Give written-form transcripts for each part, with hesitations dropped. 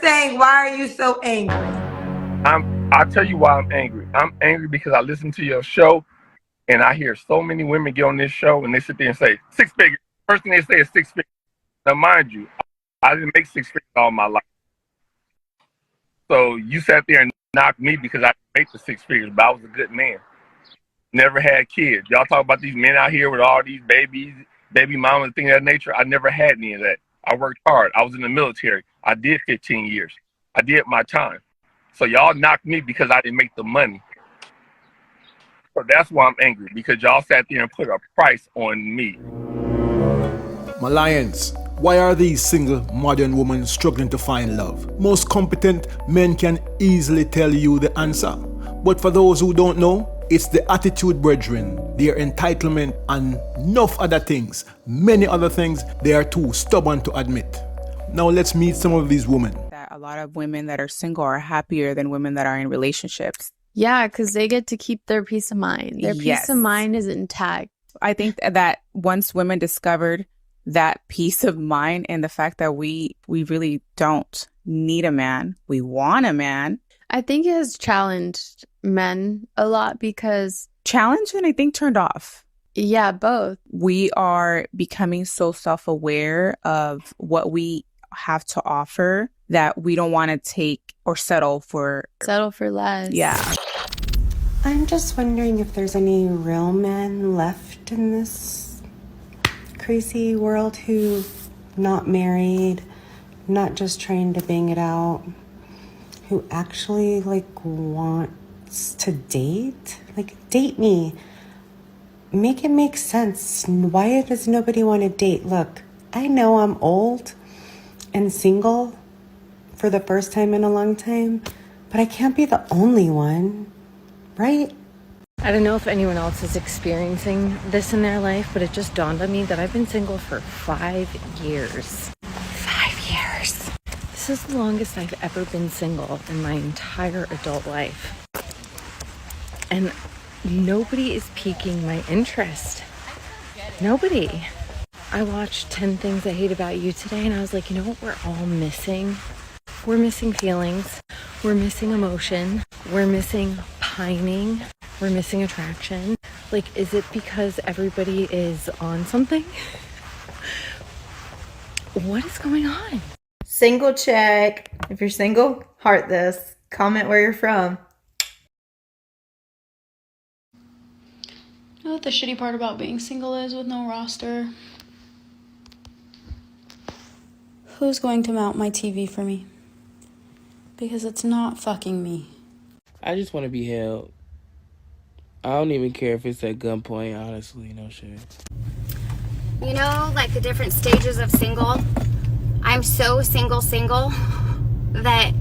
saying, why are you so angry? I'll tell you why I'm angry. I'm angry because I listen to your show and I hear so many women get on this show and they sit there and say, 6 figures. First thing they say is 6 figures. Now, mind you, I didn't make 6 figures all my life. So you sat there and knocked me because I didn't make the 6 figures, but I was a good man. Never had kids. Y'all talk about these men out here with all these babies, baby mamas, things of that nature. I never had any of that. I worked hard. I was in the military. I did 15 years. I did my time. So y'all knocked me because I didn't make the money. So that's why I'm angry, because y'all sat there and put a price on me. My lions, why are these single modern women struggling to find love? Most competent men can easily tell you the answer. But for those who don't know, it's the attitude, brethren, their entitlement, and enough other things, many other things they are too stubborn to admit. Now let's meet some of these women. A lot of women that are single are happier than women that are in relationships. Yeah, because they get to keep their peace of mind. Their peace of mind is intact. I think that once women discovered that peace of mind and the fact that we really don't need a man, we want a man. I think it has challenged men a lot because... Challenged and I think turned off. Yeah, both. We are becoming so self-aware of what we have to offer that we don't want to take or settle for less. Yeah. I'm just wondering if there's any real men left in this crazy world who not married, not just trying to bang it out, who actually wants to date. Date me. Make it make sense. Why does nobody want to date? Look, I know I'm old and single for the first time in a long time, but I can't be the only one, right? I don't know if anyone else is experiencing this in their life, but it just dawned on me that I've been single for 5 years. 5 years. This is the longest I've ever been single in my entire adult life. And nobody is piquing my interest. Nobody. I watched 10 Things I Hate About You today, and I was like, you know what we're all missing? We're missing feelings. We're missing emotion. We're missing pining. We're missing attraction. Is it because everybody is on something? What is going on? Single check. If you're single, heart this. Comment where you're from. You know what the shitty part about being single is with no roster? Who's going to mount my TV for me? Because it's not fucking me. I just want to be held. I don't even care if it's at gunpoint, honestly, no shit. You know, the different stages of single. I'm so single that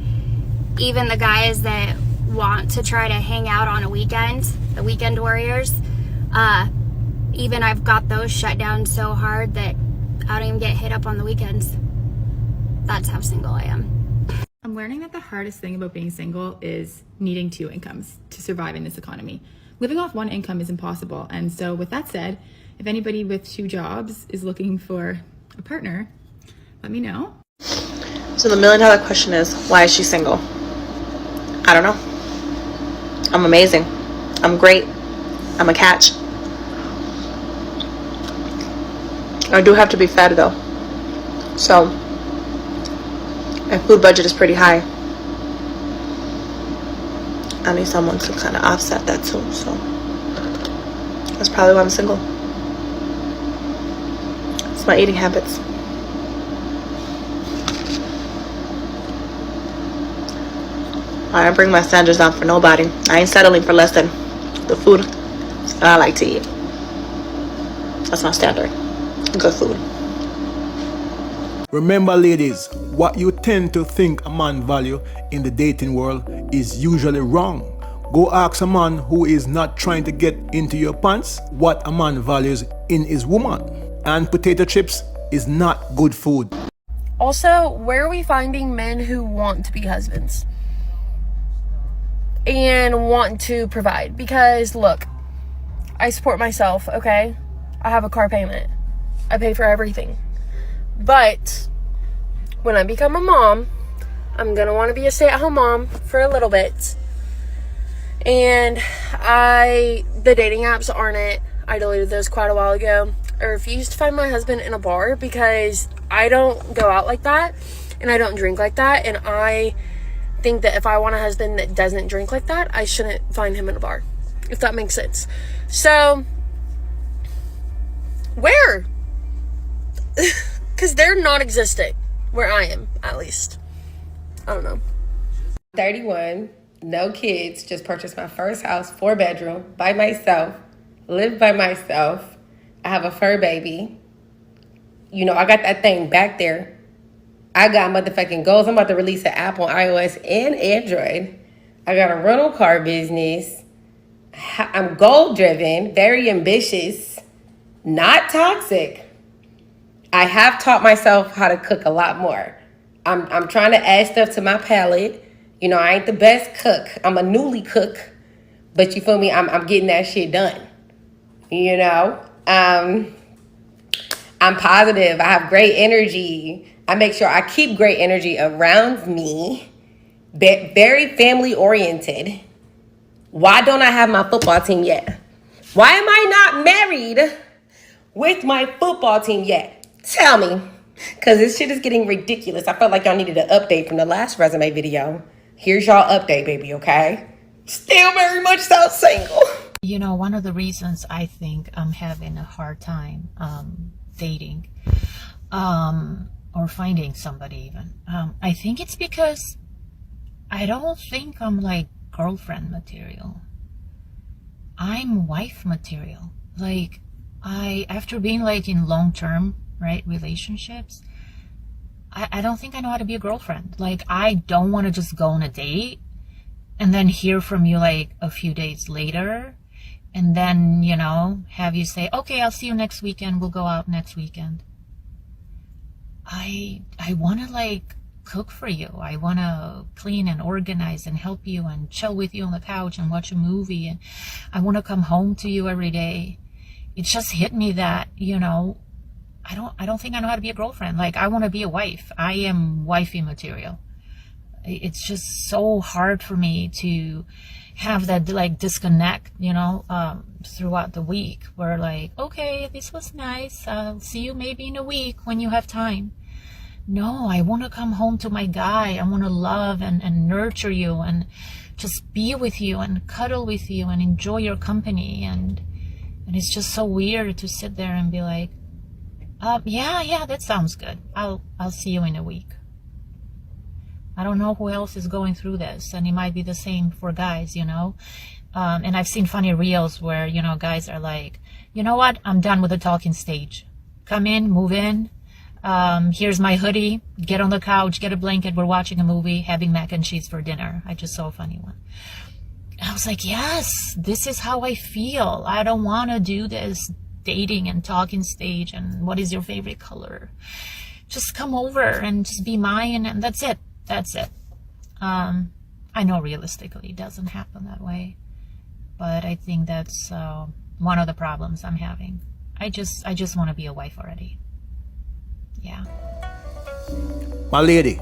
even the guys that want to try to hang out on a weekend, the weekend warriors, even I've got those shut down so hard that I don't even get hit up on the weekends. That's how single I am. I'm learning that the hardest thing about being single is needing 2 incomes to survive in this economy. Living off 1 income is impossible. And so with that said, if anybody with 2 jobs is looking for a partner, let me know. So the $1 million question is, why is she single? I don't know. I'm amazing. I'm great. I'm a catch. I do have to be fed though. So my food budget is pretty high. I need someone to kind of offset that too. So that's probably why I'm single. It's my eating habits. I don't bring my standards down for nobody. I ain't settling for less than the food that I like to eat. That's my standard. Good food. Remember, ladies, what you tend to think a man value in the dating world is usually wrong. Go ask a man who is not trying to get into your pants what a man values in his woman. And potato chips is not good food. Also, where are we finding men who want to be husbands and want to provide? Because look, I support myself, okay? I have a car payment. I pay for everything. But when I become a mom, I'm gonna want to be a stay-at-home mom for a little bit. And the dating apps aren't it. I deleted those quite a while ago. I refuse to find my husband in a bar because I don't go out like that and I don't drink like that, and I think that if I want a husband that doesn't drink like that, I shouldn't find him in a bar, if that makes sense. So where? Because they're not existent where I am, at least. I don't know. 31, no kids, just purchased my first house, 4-bedroom, by myself, live by myself. I have a fur baby. You know, I got that thing back there. I got motherfucking goals. I'm about to release an app on iOS and Android. I got a rental car business. I'm goal driven, very ambitious, not toxic. I have taught myself how to cook a lot more. I'm trying to add stuff to my palate. You know, I ain't the best cook. I'm a newly cook, but you feel me? I'm getting that shit done. You know, I'm positive. I have great energy. I make sure I keep great energy around me. Very family oriented. Why don't I have my football team yet? Why am I not married with my football team yet? Tell me. Because this shit is getting ridiculous. I felt like y'all needed an update from the last resume video. Here's y'all update, baby, okay? Still very much so single. You know, one of the reasons I think I'm having a hard time dating or finding somebody even, I think it's because I don't think I'm like girlfriend material. I'm wife material. Like, after being like in long-term, right, relationships, I don't think I know how to be a girlfriend. Like, I don't want to just go on a date and then hear from you like a few days later and then, you know, have you say, okay, I'll see you next weekend. We'll go out next weekend. I want to like cook for you. I want to clean and organize and help you and chill with you on the couch and watch a movie. And I want to come home to you every day. It just hit me that, you know, I don't think I know how to be a girlfriend. Like, I want to be a wife. I am wifey material. It's just so hard for me to have that like disconnect, you know, throughout the week where like, okay, this was nice. I'll see you maybe in a week when you have time. No, I want to come home to my guy. I want to love and nurture you and just be with you and cuddle with you and enjoy your company. And it's just so weird to sit there and be like, yeah, that sounds good. I'll see you in a week. I don't know who else is going through this, and it might be the same for guys, you know. And I've seen funny reels where, you know, guys are like, you know what? I'm done with the talking stage. Come in, move in. Here's my hoodie. Get on the couch, get a blanket. We're watching a movie, having mac and cheese for dinner. I just saw a funny one. I was like, yes, this is how I feel. I don't want to do this dating and talking stage and what is your favorite color. Just come over and just be mine, and that's it. That's it. I know realistically it doesn't happen that way, but I think that's one of the problems I'm having. I just want to be a wife already. Yeah. My lady,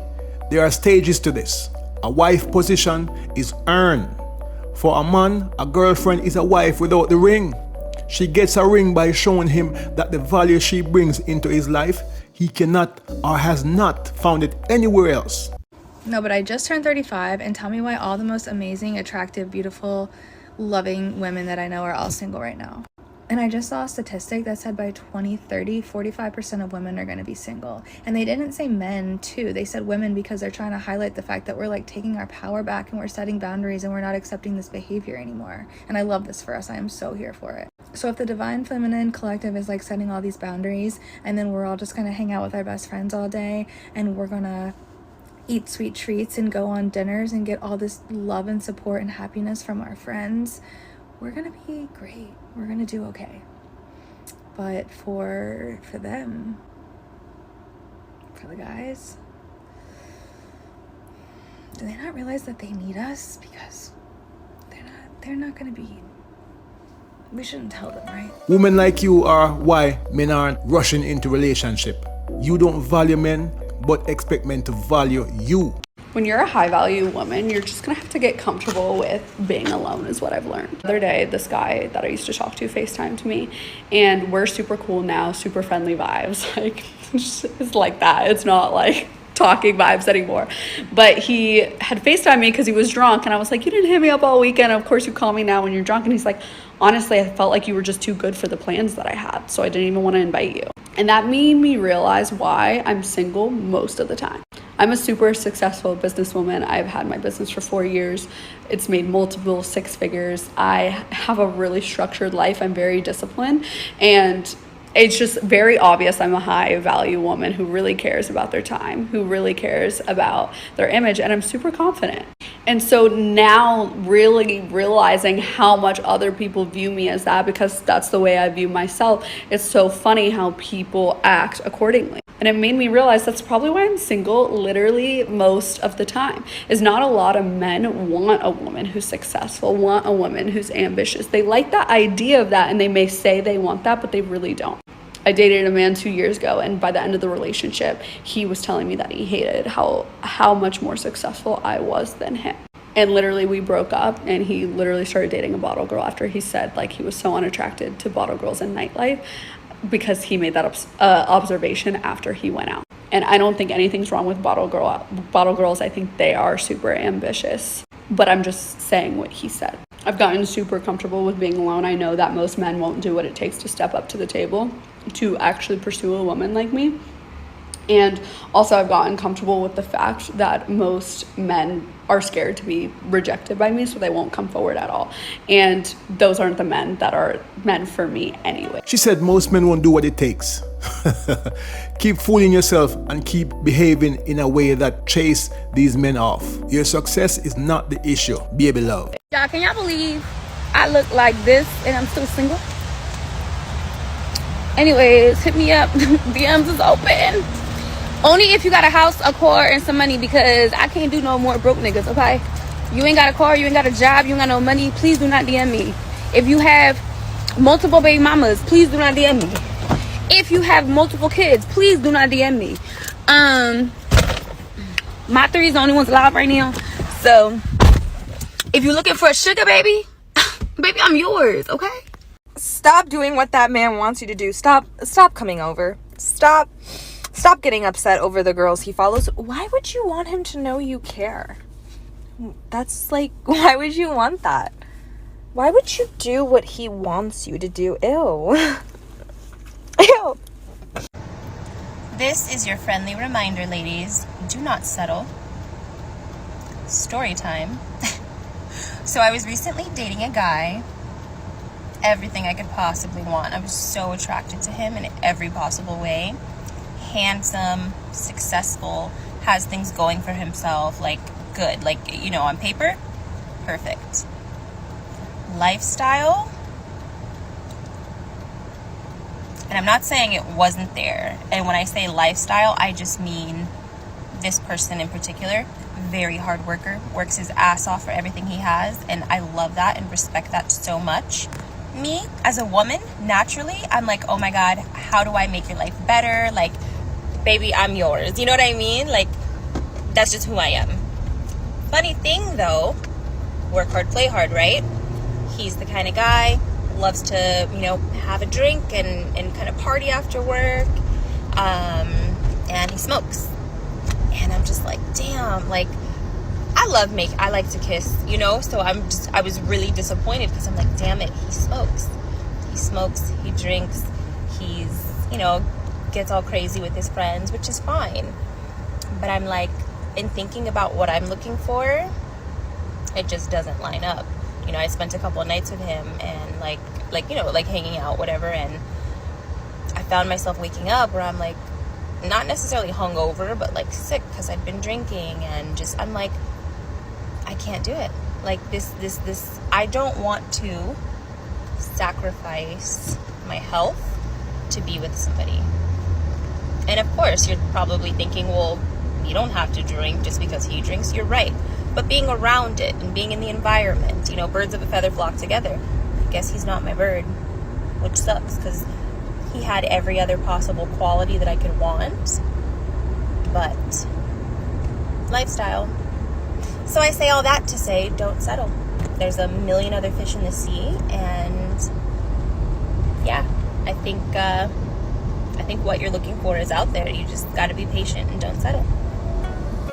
there are stages to this. A wife position is earned. For a man, a girlfriend is a wife without the ring. She gets a ring by showing him that the value she brings into his life, he cannot or has not found it anywhere else. No, but I just turned 35, and tell me why all the most amazing, attractive, beautiful, loving women that I know are all single right now. And I just saw a statistic that said by 2030, 45% of women are going to be single. And they didn't say men too. They said women because they're trying to highlight the fact that we're like taking our power back and we're setting boundaries and we're not accepting this behavior anymore. And I love this for us. I am so here for it. So if the Divine Feminine Collective is like setting all these boundaries, and then we're all just going to hang out with our best friends all day, and we're going to eat sweet treats and go on dinners and get all this love and support and happiness from our friends, we're going to be great. We're going to do okay. But for them, for the guys, do they not realize that they need us? Because they're not going to be, we shouldn't tell them, right? Women like you are why men aren't rushing into relationship. You don't value men, but expect men to value you. When you're a high value woman, you're just gonna have to get comfortable with being alone is what I've learned. The other day, this guy that I used to talk to FaceTimed me, and we're super cool now, super friendly vibes. Like, it's like that. It's not like talking vibes anymore. But he had FaceTimed me because he was drunk, and I was like, you didn't hit me up all weekend. Of course you call me now when you're drunk. And he's like, honestly, I felt like you were just too good for the plans that I had, so I didn't even want to invite you. And that made me realize why I'm single most of the time. I'm a super successful businesswoman. I've had my business for 4 years. It's made multiple 6 figures. I have a really structured life. I'm very disciplined, and it's just very obvious I'm a high value woman who really cares about their time, who really cares about their image, and I'm super confident. And so now really realizing how much other people view me as that, because that's the way I view myself, it's so funny how people act accordingly. And it made me realize that's probably why I'm single literally most of the time. Is not a lot of men want a woman who's successful, want a woman who's ambitious. They like the idea of that, and they may say they want that, but they really don't. I dated a man 2 years ago, and by the end of the relationship, he was telling me that he hated how much more successful I was than him. And literally we broke up, and he literally started dating a bottle girl after he said like he was so unattracted to bottle girls in nightlife, because he made that observation after he went out. And I don't think anything's wrong with bottle girls. I think they are super ambitious, but I'm just saying what he said. I've gotten super comfortable with being alone. I know that most men won't do what it takes to step up to the table to actually pursue a woman like me. And also I've gotten comfortable with the fact that most men are scared to be rejected by me, so they won't come forward at all. And those aren't the men that are men for me anyway. She said most men won't do what it takes. Keep fooling yourself and keep behaving in a way that chase these men off. Your success is not the issue, baby love. Y'all, can y'all believe I look like this and I'm still single? Anyways, hit me up. DMs is open. Only if you got a house, a car, and some money, because I can't do no more broke niggas, okay? You ain't got a car, you ain't got a job, you ain't got no money, please do not DM me. If you have multiple baby mamas, please do not DM me. If you have multiple kids, please do not DM me. My 3 is the only ones alive right now. So, if you're looking for a sugar baby, baby, I'm yours, okay? Stop doing what that man wants you to do. Stop coming over. Stop getting upset over the girls he follows. Why would you want him to know you care? That's like, why would you want that? Why would you do what he wants you to do? Ew. Ew. This is your friendly reminder, ladies. Do not settle. Story time. So I was recently dating a guy. Everything I could possibly want. I was so attracted to him in every possible way. Handsome, successful, has things going for himself, like good, like, you know, on paper, perfect. Lifestyle, and I'm not saying it wasn't there, and when I say lifestyle, I just mean this person in particular, very hard worker, works his ass off for everything he has, and I love that and respect that so much. Me, as a woman, naturally, I'm like, oh my God, how do I make your life better? Like, baby, I'm yours. You know what I mean? Like, that's just who I am. Funny thing, though, work hard, play hard, right? He's the kind of guy, loves to, you know, have a drink and kind of party after work. And he smokes. And I'm just like, damn, like, I like to kiss, you know? So I was really disappointed because I'm like, damn it, he smokes. He smokes, he drinks, he's, you know, gets all crazy with his friends, which is fine. But I'm like, in thinking about what I'm looking for, it just doesn't line up. You know, I spent a couple of nights with him and like, you know, like hanging out, whatever. And I found myself waking up where I'm like, not necessarily hungover, but like sick because I'd been drinking and just, I'm like, I can't do it. Like this, I don't want to sacrifice my health to be with somebody. And of course, you're probably thinking, well, you don't have to drink just because he drinks. You're right. But being around it and being in the environment, you know, birds of a feather flock together. I guess he's not my bird, which sucks because he had every other possible quality that I could want. But lifestyle. So I say all that to say, don't settle. There's a million other fish in the sea, and yeah, I think what you're looking for is out there. You just got to be patient and don't settle.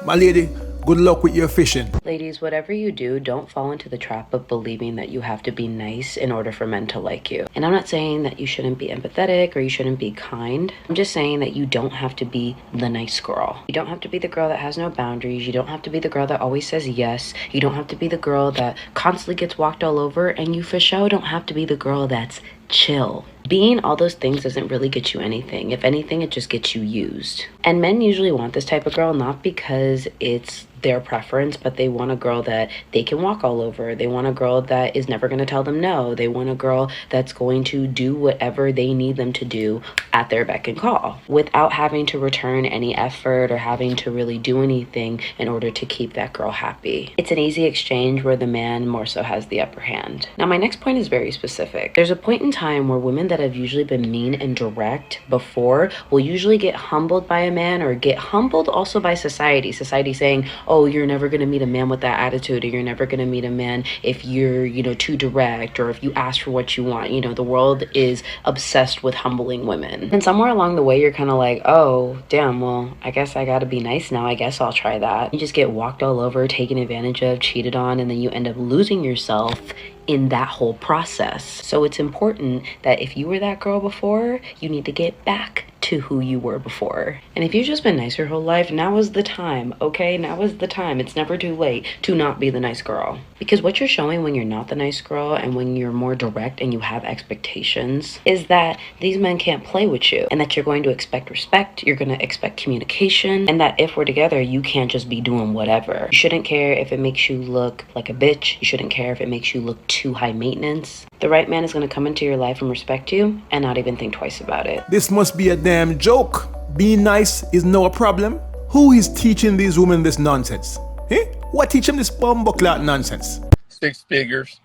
My lady, good luck with your fishing. Ladies, whatever you do, don't fall into the trap of believing that you have to be nice in order for men to like you. And I'm not saying that you shouldn't be empathetic or you shouldn't be kind. I'm just saying that you don't have to be the nice girl. You don't have to be the girl that has no boundaries. You don't have to be the girl that always says yes. You don't have to be the girl that constantly gets walked all over. And you for sure don't have to be the girl that's chill. Being all those things doesn't really get you anything. If anything, it just gets you used. And men usually want this type of girl not because it's their preference, but they want a girl that they can walk all over. They want a girl that is never going to tell them no. They want a girl that's going to do whatever they need them to do at their beck and call without having to return any effort or having to really do anything in order to keep that girl happy. It's an easy exchange where the man more so has the upper hand. Now, my next point is very specific. There's a point in time where women that have usually been mean and direct before will usually get humbled by a man or get humbled also by society. Society saying, oh, you're never going to meet a man with that attitude, or you're never going to meet a man if you're, too direct, or if you ask for what you want. The world is obsessed with humbling women. And somewhere along the way, you're kind of like, oh, damn, well, I guess I got to be nice now. I guess I'll try that. You just get walked all over, taken advantage of, cheated on, and then you end up losing yourself in that whole process. So it's important that if you were that girl before, you need to get back to who you were before. And if you've just been nice your whole life, now is the time, okay? Now is the time. It's never too late to not be the nice girl. Because what you're showing when you're not the nice girl and when you're more direct and you have expectations is that these men can't play with you, and that you're going to expect respect, you're going to expect communication, and that if we're together, you can't just be doing whatever. You shouldn't care if it makes you look like a bitch. You shouldn't care if it makes you look too high maintenance. The right man is going to come into your life and respect you and not even think twice about it. This must be a damn joke. Being nice is no problem. Who is teaching these women this nonsense? Eh? What teach them this bumbleclot nonsense? 6 figures,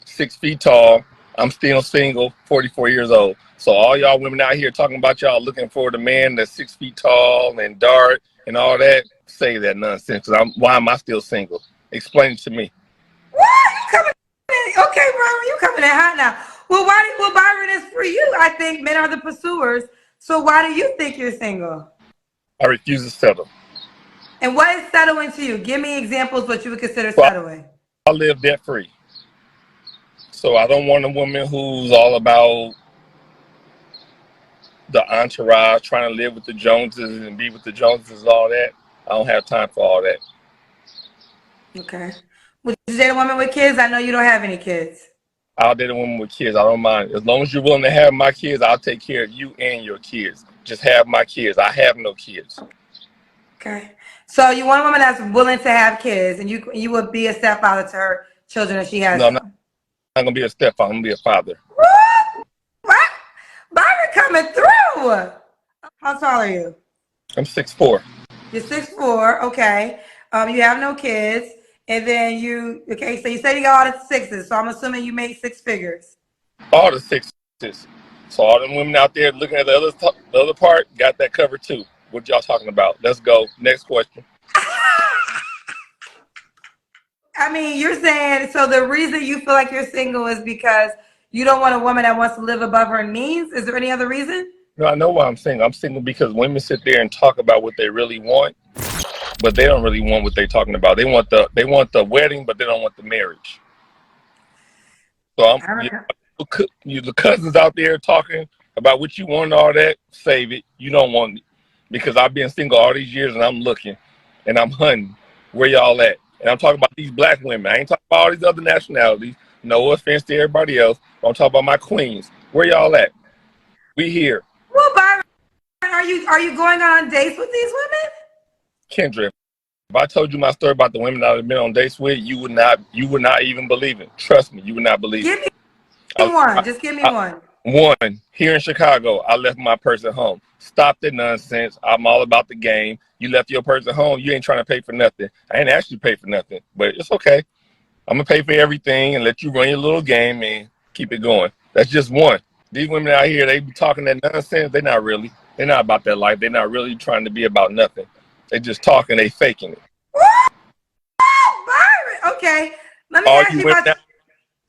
6 feet tall. I'm still single, 44 years old. So all y'all women out here talking about y'all looking for the man that's 6 feet tall and dark and all that, say that nonsense. Why am I still single? Explain it to me. Okay, Byron, you coming in hot now. Well, Byron, is for you. I think men are the pursuers. So why do you think you're single? I refuse to settle. And what is settling to you? Give me examples what you would consider settling. I live debt free. So I don't want a woman who's all about the entourage, trying to live with the Joneses and be with the Joneses and all that. I don't have time for all that. Okay. Would you date a woman with kids? I know you don't have any kids. I'll date a woman with kids. I don't mind. As long as you're willing to have my kids, I'll take care of you and your kids. Just have my kids. I have no kids. Okay. So you want a woman that's willing to have kids, and you would be a stepfather to her children if she has No, I'm them. not going to be a stepfather. I'm going to be a father. What? Byron coming through. How tall are you? I'm 6'4". You're 6'4". Okay. You have no kids. And then so you said you got all the sixes. So I'm assuming you made 6 figures. All the 6s. So all them women out there looking at the other part got that covered too. What y'all talking about? Let's go. Next question. I mean, you're saying, so the reason you feel like you're single is because you don't want a woman that wants to live above her means? Is there any other reason? No, I know why I'm single. I'm single because women sit there and talk about what they really want, but they don't really want what they're talking about. They want the wedding, but they don't want the marriage. So the cousins out there talking about what you want and all that, save it. You don't want it. Because I've been single all these years and I'm looking and I'm hunting. Where y'all at? And I'm talking about these black women. I ain't talking about all these other nationalities. No offense to everybody else. I'm talking about my queens. Where y'all at? We here. Well, Byron, are you going on dates with these women? Kendra, if I told you my story about the women that I've been on dates with, you would not even believe it. Trust me, you would not believe it. Give me one. Just give me one. One, here in Chicago, I left my purse at home. Stop the nonsense. I'm all about the game. You left your purse at home. You ain't trying to pay for nothing. I ain't asked you to pay for nothing, but it's okay. I'm going to pay for everything and let you run your little game and keep it going. That's just one. These women out here, they be talking that nonsense. They're not really. They're not about that life. They're not really trying to be about nothing. They just talking. They faking it. Okay. Let me All ask you you women about. out,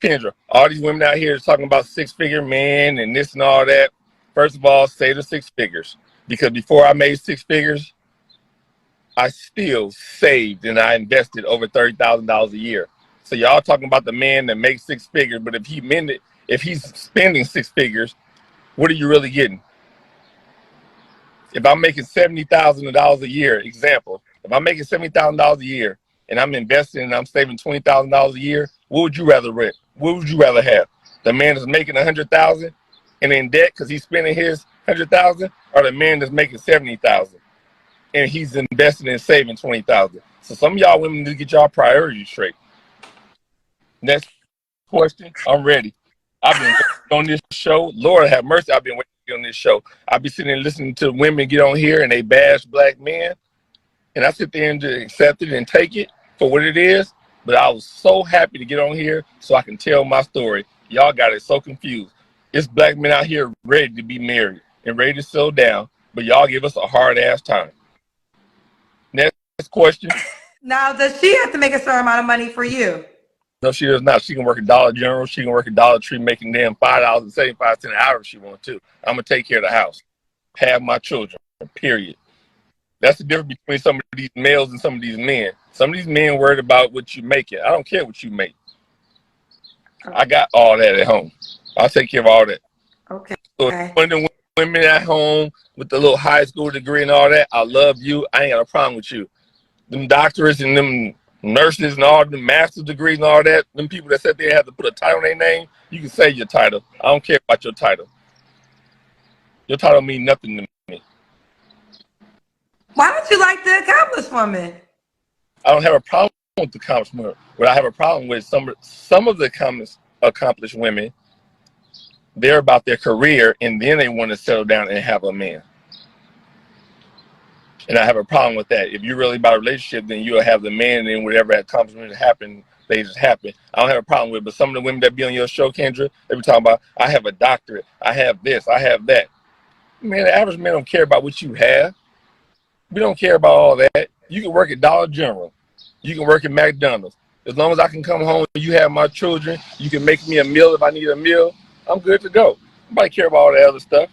Kendra, all these women out here is talking about 6-figure men and this and all that. First of all, say the 6 figures. Because before I made 6 figures, I still saved and I invested over $30,000 a year. So y'all talking about the man that makes 6 figures, but if he's spending 6 figures, what are you really getting? If I'm making $70,000 a year, example, if I'm making $70,000 a year and I'm investing and I'm saving $20,000 a year, what would you rather rent? What would you rather have? The man that's making $100,000 and in debt because he's spending his $100,000, or the man that's making $70,000 and he's investing and saving $20,000? So some of y'all women need to get y'all priorities straight. Next question. I'm ready. I've been waiting on this show. Lord have mercy, I've been waiting on this show. I be sitting and listening to women get on here and they bash black men, and I sit there and just accept it and take it for what it is. But I was so happy to get on here so I can tell my story. Y'all got it so confused. It's black men out here ready to be married and ready to settle down, but y'all give us a hard ass time. Next question. Now, does she have to make a certain amount of money for you? No, she does not. She can work at Dollar General. She can work at Dollar Tree, making them $5.75 an hour if she wants to. I'm gonna take care of the house, have my children. Period. That's the difference between some of these males and some of these men. Some of these men worried about what you making. I don't care what you make. I got all that at home. I'll take care of all that. Okay. So if one of them women at home with the little high school degree and all that, I love you. I ain't got a problem with you. Them doctors and them nurses and all the master's degrees and all that, them people that sit there and have to put a title on their name, you can say your title. I don't care about your title. Your title mean nothing to me. Why don't you like the accomplished woman? I don't have a problem with the accomplished women. What I have a problem with some of the accomplished women, they're about their career and then they want to settle down and have a man. And I have a problem with that. If you're really about a relationship, then you'll have the man, and then whatever accomplishments happen, they just happen. I don't have a problem with it. But some of the women that be on your show, Kendra, they be talking about, I have a doctorate, I have this, I have that. Man, the average man don't care about what you have. We don't care about all that. You can work at Dollar General. You can work at McDonald's. As long as I can come home and you have my children, you can make me a meal if I need a meal, I'm good to go. Nobody care about all that other stuff.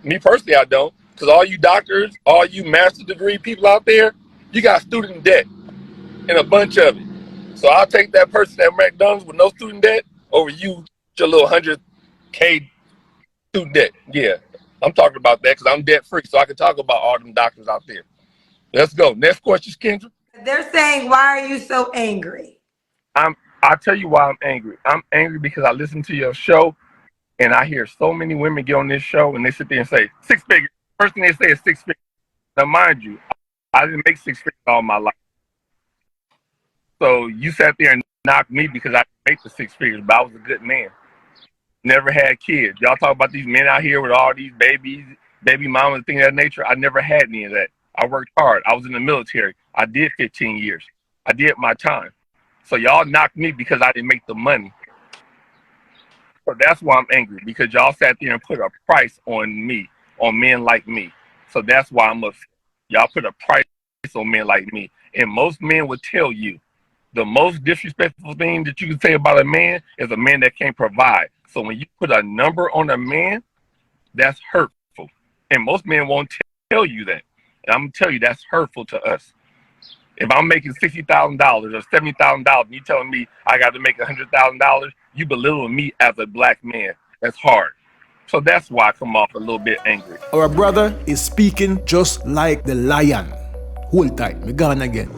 Me personally, I don't. Because all you doctors, all you master's degree people out there, you got student debt and a bunch of it. So I'll take that person at McDonald's with no student debt over you, your little 100K student debt. Yeah, I'm talking about that because I'm debt free. So I can talk about all them doctors out there. Let's go. Next question, Kendra. They're saying, why are you so angry? I'll tell you why I'm angry. I'm angry because I listen to your show and I hear so many women get on this show and they sit there and say, 6 figures. First thing they say is 6 figures. Now, mind you, I didn't make 6 figures all my life. So you sat there and knocked me because I didn't make the 6 figures, but I was a good man. Never had kids. Y'all talk about these men out here with all these babies, baby mamas, things of that nature. I never had any of that. I worked hard. I was in the military. I did 15 years. I did my time. So y'all knocked me because I didn't make the money. So that's why I'm angry, because y'all sat there and put a price on me, on men like me. So that's why I'm upset. Y'all put a price on men like me. And most men would tell you the most disrespectful thing that you can say about a man is a man that can't provide. So when you put a number on a man, that's hurtful. And most men won't tell you that. And I'm going to tell you that's hurtful to us. If I'm making $60,000 or $70,000 and you telling me I got to make $100,000, you belittling me as a black man. That's hard. So that's why I come off a little bit angry. Our brother is speaking just like the lion. Hold tight, me gone again.